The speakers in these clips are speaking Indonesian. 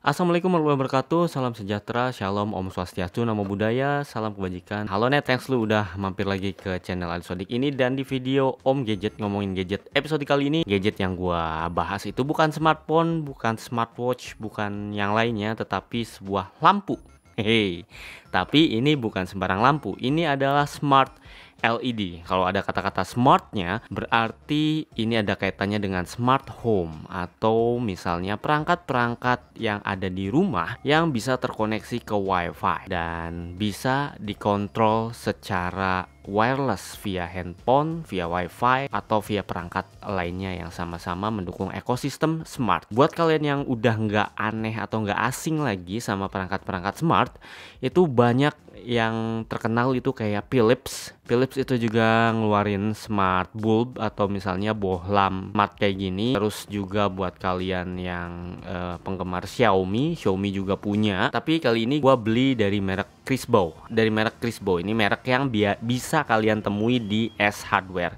Assalamualaikum warahmatullahi wabarakatuh, salam sejahtera, shalom, om swastiastu, namo buddhaya, salam kebajikan. Halo net, thanks lu udah mampir lagi ke channel Ali Sodik ini. Dan di video Om Gadget ngomongin gadget episode kali ini, gadget yang gua bahas itu bukan smartphone, bukan smartwatch, bukan yang lainnya, tetapi sebuah lampu. Hehe. Tapi ini bukan sembarang lampu, ini adalah smart LED. Kalau ada kata-kata smartnya, berarti ini ada kaitannya dengan smart home atau misalnya perangkat-perangkat yang ada di rumah yang bisa terkoneksi ke WiFi dan bisa dikontrol secara wireless via handphone, via WiFi, atau via perangkat lainnya yang sama-sama mendukung ekosistem smart. Buat kalian yang udah nggak aneh atau nggak asing lagi sama perangkat-perangkat smart, itu banyak yang terkenal itu kayak Philips. Philips itu juga ngeluarin smart bulb atau misalnya bohlam smart kayak gini. Terus juga buat kalian yang penggemar Xiaomi juga punya. Tapi kali ini gua beli dari merek Crisbo. Dari merek Crisbo ini merek yang bisa kalian temui di S Hardware.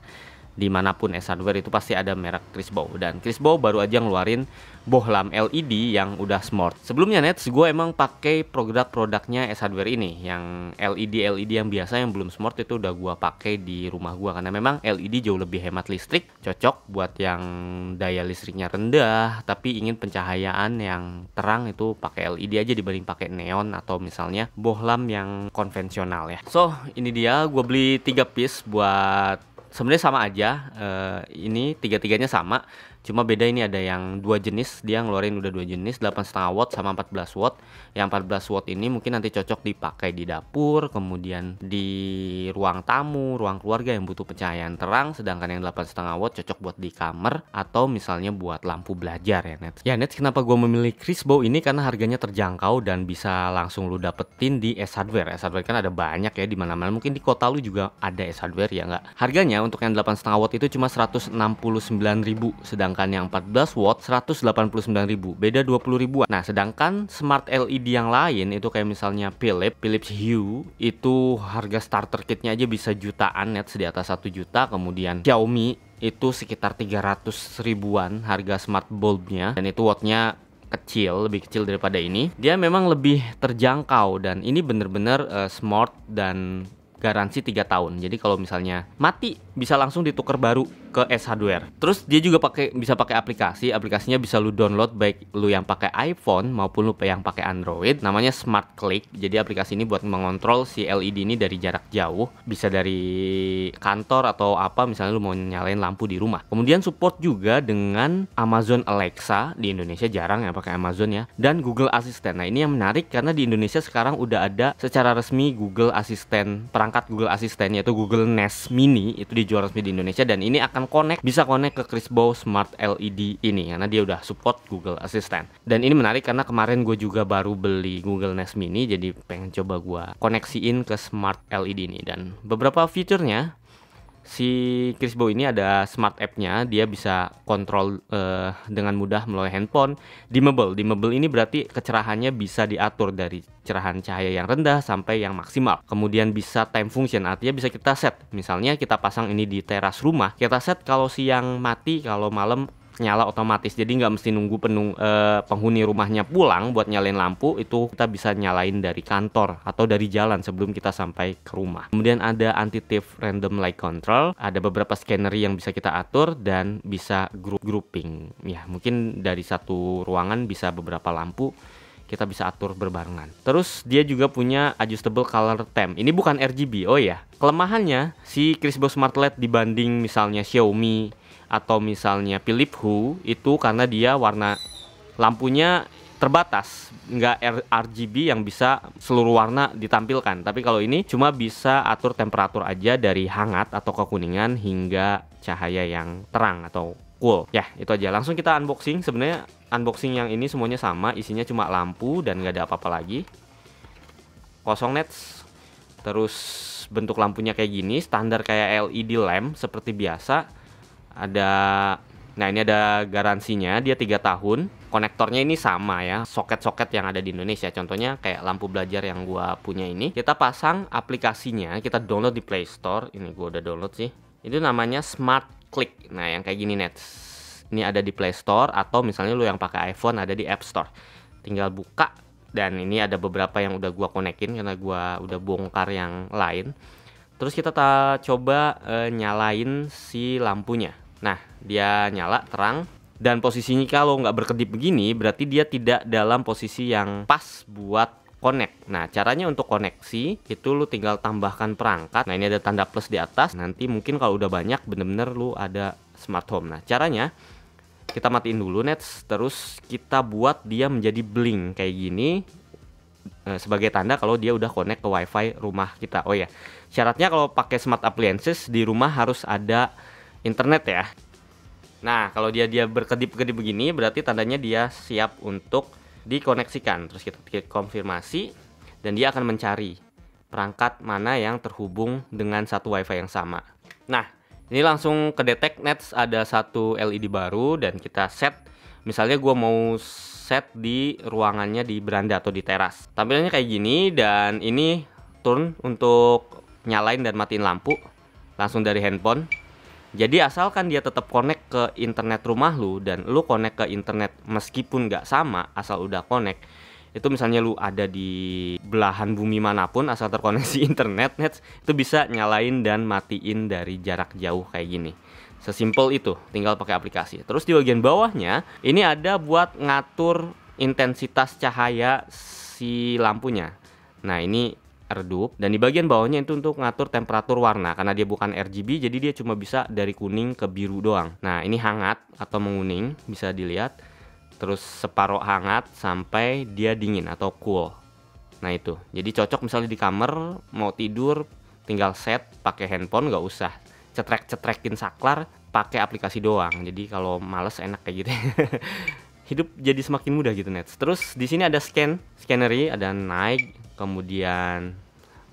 Dimanapun S Hardware itu pasti ada merek Crisbo. Dan Crisbo baru aja ngeluarin bohlam LED yang udah smart. Sebelumnya Nets, gue emang pakai produk-produknya S Hardware ini. Yang LED yang biasa yang belum smart itu udah gue pakai di rumah gue. Karena memang LED jauh lebih hemat listrik. Cocok buat yang daya listriknya rendah tapi ingin pencahayaan yang terang, itu pakai LED aja dibanding pakai neon atau misalnya bohlam yang konvensional ya. So ini dia, gue beli 3 piece buat, sebenarnya sama aja, ini tiga-tiganya sama, cuma beda ini ada yang 2 jenis, dia ngeluarin udah 2 jenis, 8,5 watt sama 14 watt. Yang 14 watt ini mungkin nanti cocok dipakai di dapur, kemudian di ruang tamu, ruang keluarga yang butuh pencahayaan terang, sedangkan yang 8,5 watt cocok buat di kamar atau misalnya buat lampu belajar ya Nets. Ya Nets, kenapa gue memilih Crisbo ini? Karena harganya terjangkau dan bisa langsung lu dapetin di S Hardware. S Hardware kan ada banyak ya di mana-mana, mungkin di kota lu juga ada S Hardware ya nggak? Harganya untuk yang 8,5 watt itu cuma 169.000, sedangkan yang 14 watt 189.000, beda 20 ribuan. Nah, sedangkan smart LED yang lain itu kayak misalnya Philips Hue, itu harga starter kitnya aja bisa jutaan net, di atas 1 juta. Kemudian Xiaomi itu sekitar 300 ribuan harga smart bulbnya, dan itu wattnya kecil, lebih kecil daripada ini. Dia memang lebih terjangkau dan ini bener-bener smart dan garansi 3 tahun. Jadi kalau misalnya mati bisa langsung ditukar baru ke S Hardware. Terus dia juga bisa pakai aplikasinya bisa lu download baik lu yang pakai iPhone maupun lu yang pakai Android. Namanya Smart Click. Jadi aplikasi ini buat mengontrol si LED ini dari jarak jauh, bisa dari kantor atau apa, misalnya lu mau nyalain lampu di rumah. Kemudian support juga dengan Amazon Alexa. Di Indonesia jarang yang pakai Amazon ya, dan Google Assistant. Nah, ini yang menarik karena di Indonesia sekarang udah ada secara resmi Google Assistant, perangkat Google Assistant yaitu Google Nest Mini, itu dijual resmi di Indonesia, dan ini akan bisa connect ke Crisbo Smart LED ini karena dia udah support Google Assistant. Dan ini menarik karena kemarin gue juga baru beli Google Nest Mini, jadi pengen coba gue koneksiin ke Smart LED ini. Dan beberapa fiturnya, si Crisbo ini ada smart app-nya, dia bisa kontrol dengan mudah melalui handphone. Dimmable ini berarti kecerahannya bisa diatur dari cerahan cahaya yang rendah sampai yang maksimal. Kemudian bisa time function, artinya bisa kita set. Misalnya kita pasang ini di teras rumah, kita set kalau siang mati, kalau malam nyala otomatis. Jadi nggak mesti nunggu penghuni rumahnya pulang buat nyalain lampu. Itu kita bisa nyalain dari kantor atau dari jalan sebelum kita sampai ke rumah. Kemudian ada anti-thief random light control, ada beberapa scannery yang bisa kita atur, dan bisa grouping ya, mungkin dari satu ruangan bisa beberapa lampu kita bisa atur berbarengan. Terus dia juga punya adjustable color theme. Ini bukan RGB. Oh ya, kelemahannya si Crisbo Smart LED dibanding misalnya Xiaomi atau misalnya Philips Hue itu karena dia warna lampunya terbatas, nggak RGB yang bisa seluruh warna ditampilkan. Tapi kalau ini cuma bisa atur temperatur aja dari hangat atau kekuningan hingga cahaya yang terang atau cool. Ya, itu aja. Langsung kita unboxing. Sebenarnya unboxing yang ini semuanya sama, isinya cuma lampu dan nggak ada apa-apa lagi. Kosong nets. Terus bentuk lampunya kayak gini, standar kayak LED lamp seperti biasa. Nah, ini ada garansinya, dia 3 tahun. Konektornya ini sama ya, soket-soket yang ada di Indonesia. Contohnya kayak lampu belajar yang gua punya ini. Kita pasang aplikasinya, kita download di Play Store. Ini gua udah download sih. Itu namanya Smart Click. Nah, yang kayak gini nets. Ini ada di Play Store atau misalnya lu yang pakai iPhone ada di App Store. tinggal buka, dan ini ada beberapa yang udah gua konekin karena gua udah bongkar yang lain. Terus kita coba nyalain si lampunya. Nah, dia nyala terang, dan posisinya kalau nggak berkedip begini berarti dia tidak dalam posisi yang pas buat connect. Nah, caranya untuk koneksi itu lu tinggal tambahkan perangkat. Nah, ini ada tanda plus di atas. Nanti mungkin kalau udah banyak bener-bener lu ada smart home. Nah, caranya kita matiin dulu nets, terus kita buat dia menjadi blink kayak gini sebagai tanda kalau dia udah connect ke wifi rumah kita. Oh ya, syaratnya kalau pakai smart appliances di rumah harus ada internet ya. Nah, kalau dia berkedip-kedip begini berarti tandanya dia siap untuk dikoneksikan. Terus kita klik konfirmasi dan dia akan mencari perangkat mana yang terhubung dengan satu wifi yang sama. Nah, ini langsung kedetek nets ada satu LED baru dan kita set. Misalnya gue mau set di ruangannya di beranda atau di teras. Tampilannya kayak gini, dan ini turn untuk nyalain dan matiin lampu langsung dari handphone. Jadi asalkan dia tetap connect ke internet rumah lu dan lu connect ke internet meskipun nggak sama, asal udah connect, itu misalnya lu ada di belahan bumi manapun asal terkoneksi internet, itu bisa nyalain dan matiin dari jarak jauh kayak gini. Sesimpel itu, tinggal pakai aplikasi. Terus di bagian bawahnya ini ada buat ngatur intensitas cahaya si lampunya. Nah, ini redup, dan di bagian bawahnya itu untuk ngatur temperatur warna. Karena dia bukan RGB, jadi dia cuma bisa dari kuning ke biru doang. Nah, ini hangat atau menguning, bisa dilihat. Terus separuh hangat sampai dia dingin atau cool. Nah, itu. Jadi cocok misalnya di kamar mau tidur, tinggal set pakai handphone, nggak usah cetrek-cetrekin saklar, pakai aplikasi doang. Jadi kalau males enak kayak gitu. Hidup jadi semakin mudah gitu nets. Terus di sini ada scannery, ada naik, kemudian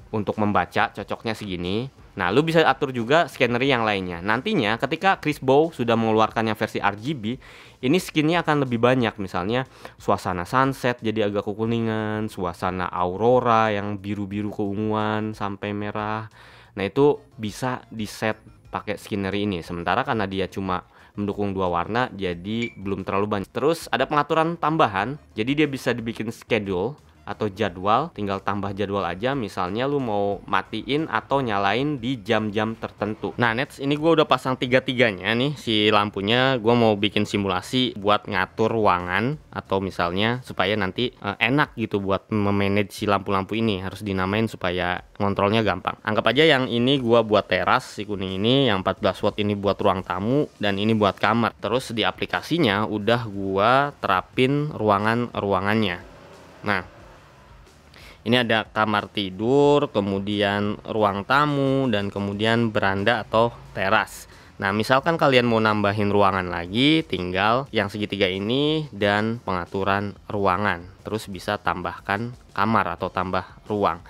untuk membaca cocoknya segini. Nah, lu bisa atur juga scannery yang lainnya. Nantinya ketika Chris Bow sudah mengeluarkan yang versi RGB, ini skinnya akan lebih banyak. Misalnya suasana sunset jadi agak kekuningan, suasana aurora yang biru-biru keunguan sampai merah. Nah, itu bisa di set pakai scannery ini. Sementara karena dia cuma mendukung dua warna, jadi belum terlalu banyak. Terus ada pengaturan tambahan, jadi dia bisa dibikin schedule atau jadwal, tinggal tambah jadwal aja. Misalnya lu mau matiin atau nyalain di jam-jam tertentu. Nah nets, ini gue udah pasang tiga-tiganya nih si lampunya. Gue mau bikin simulasi buat ngatur ruangan, atau misalnya supaya nanti enak gitu buat memanage si lampu-lampu ini. Harus dinamain supaya ngontrolnya gampang. Anggap aja yang ini gue buat teras, si kuning ini, yang 14 watt ini buat ruang tamu, dan ini buat kamar. Terus di aplikasinya udah gue terapin ruangannya. Nah, ini ada kamar tidur, kemudian ruang tamu, dan kemudian beranda atau teras. Nah, misalkan kalian mau nambahin ruangan lagi, tinggal yang segitiga ini dan pengaturan ruangan. Terus bisa tambahkan kamar atau tambah ruang.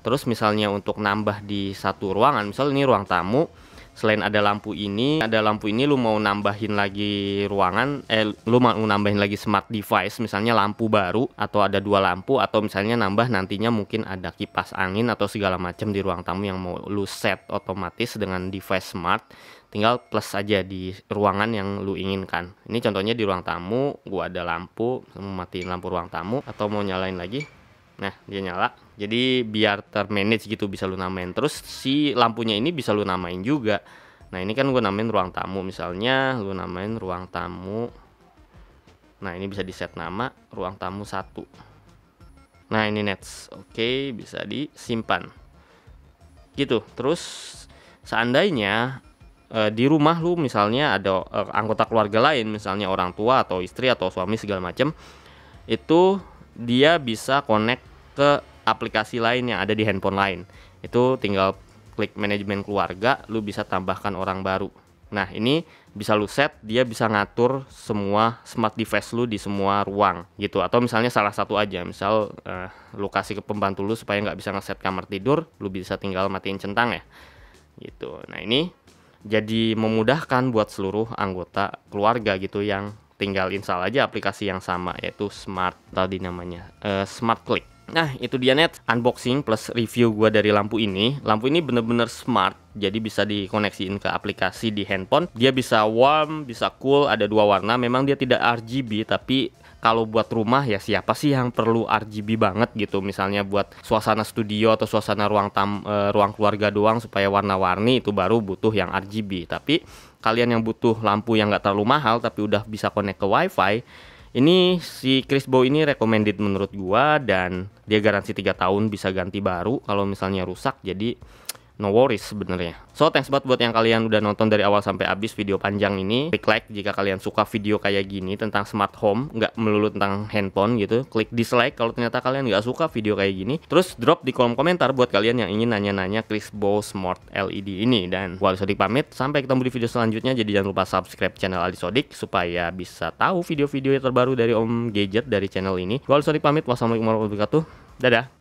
Terus misalnya untuk nambah di satu ruangan, misal ini ruang tamu, selain ada lampu ini lu mau nambahin lagi ruangan, lu mau nambahin lagi smart device, misalnya lampu baru atau ada dua lampu, atau misalnya nambah nantinya mungkin ada kipas angin atau segala macam di ruang tamu yang mau lu set otomatis dengan device smart, tinggal plus aja di ruangan yang lu inginkan. Ini contohnya di ruang tamu, gua ada lampu, mau matiin lampu ruang tamu atau mau nyalain lagi. Nah, dia nyala. Jadi biar termanage gitu bisa lu namain. Terus si lampunya ini bisa lu namain juga. Nah, ini kan gue namain ruang tamu. Misalnya lu namain ruang tamu. Nah, ini bisa di set nama ruang tamu 1. Nah, ini nets. Oke, bisa disimpan. Gitu. Terus seandainya di rumah lu misalnya ada anggota keluarga lain, misalnya orang tua atau istri atau suami segala macam, itu dia bisa connect ke aplikasi lain yang ada di handphone lain. Itu tinggal klik manajemen keluarga, lu bisa tambahkan orang baru. Nah, ini bisa lu set, dia bisa ngatur semua smart device lu di semua ruang gitu. Atau misalnya salah satu aja, misal lu kasih ke pembantu lu supaya nggak bisa ngeset kamar tidur, lu bisa tinggal matiin centang ya gitu. Nah, ini jadi memudahkan buat seluruh anggota keluarga gitu yang tinggal install aja aplikasi yang sama, yaitu Smart tadi namanya, Smart Click. Nah, itu dia net unboxing plus review gua dari lampu ini. Lampu ini bener-bener smart, jadi bisa dikoneksiin ke aplikasi di handphone. Dia bisa warm, bisa cool, ada dua warna. Memang dia tidak RGB, tapi kalau buat rumah ya siapa sih yang perlu RGB banget gitu, misalnya buat suasana studio atau suasana ruang keluarga doang supaya warna-warni, itu baru butuh yang RGB. Tapi kalian yang butuh lampu yang nggak terlalu mahal tapi udah bisa connect ke WiFi, ini si Crisbo ini recommended menurut gua, dan dia garansi 3 tahun, bisa ganti baru kalau misalnya rusak, jadi no worries sebenarnya. So thanks banget buat yang kalian udah nonton dari awal sampai habis video panjang ini. Klik like jika kalian suka video kayak gini tentang smart home, nggak melulu tentang handphone gitu. Klik dislike kalau ternyata kalian nggak suka video kayak gini. Terus drop di kolom komentar buat kalian yang ingin nanya-nanya Crisbo Smart LED ini. Dan gua Ali Sodik pamit, sampai ketemu di video selanjutnya. Jadi jangan lupa subscribe channel Ali Sodik supaya bisa tahu video-video terbaru dari Om Gadget dari channel ini. Gua Ali Sodik pamit, wassalamualaikum warahmatullahi wabarakatuh. Dadah.